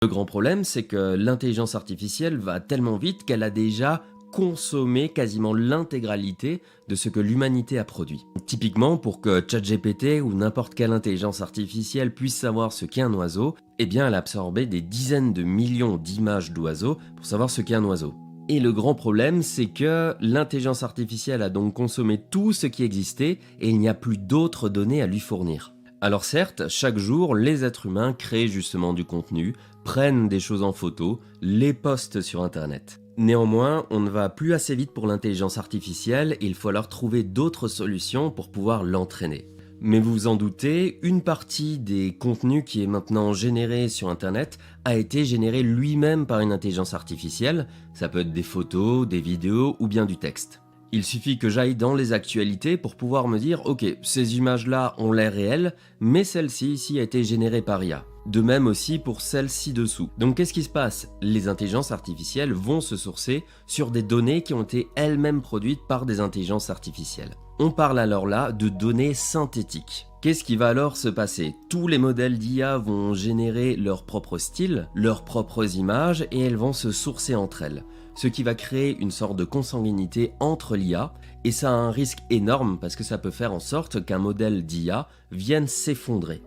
Le grand problème, c'est que l'intelligence artificielle va tellement vite qu'elle a déjà consommé quasiment l'intégralité de ce que l'humanité a produit. Typiquement, pour que ChatGPT ou n'importe quelle intelligence artificielle puisse savoir ce qu'est un oiseau, eh bien elle a absorbé des dizaines de millions d'images d'oiseaux pour savoir ce qu'est un oiseau. Et le grand problème, c'est que l'intelligence artificielle a donc consommé tout ce qui existait et il n'y a plus d'autres données à lui fournir. Alors certes, chaque jour, les êtres humains créent justement du contenu, prennent des choses en photo, les postent sur Internet. Néanmoins, on ne va plus assez vite pour l'intelligence artificielle et il faut alors trouver d'autres solutions pour pouvoir l'entraîner. Mais vous vous en doutez, une partie des contenus qui est maintenant généré sur Internet a été généré lui-même par une intelligence artificielle. Ça peut être des photos, des vidéos ou bien du texte. Il suffit que j'aille dans les actualités pour pouvoir me dire « Ok, ces images-là ont l'air réelles, mais celle-ci ici a été générée par IA. » De même aussi pour celle ci-dessous. Donc qu'est-ce qui se passe? Les intelligences artificielles vont se sourcer sur des données qui ont été elles-mêmes produites par des intelligences artificielles. On parle alors là de données synthétiques. Qu'est-ce qui va alors se passer? Tous les modèles d'IA vont générer leur propre style, leurs propres images et elles vont se sourcer entre elles. Ce qui va créer une sorte de consanguinité entre l'IA et ça a un risque énorme parce que ça peut faire en sorte qu'un modèle d'IA vienne s'effondrer.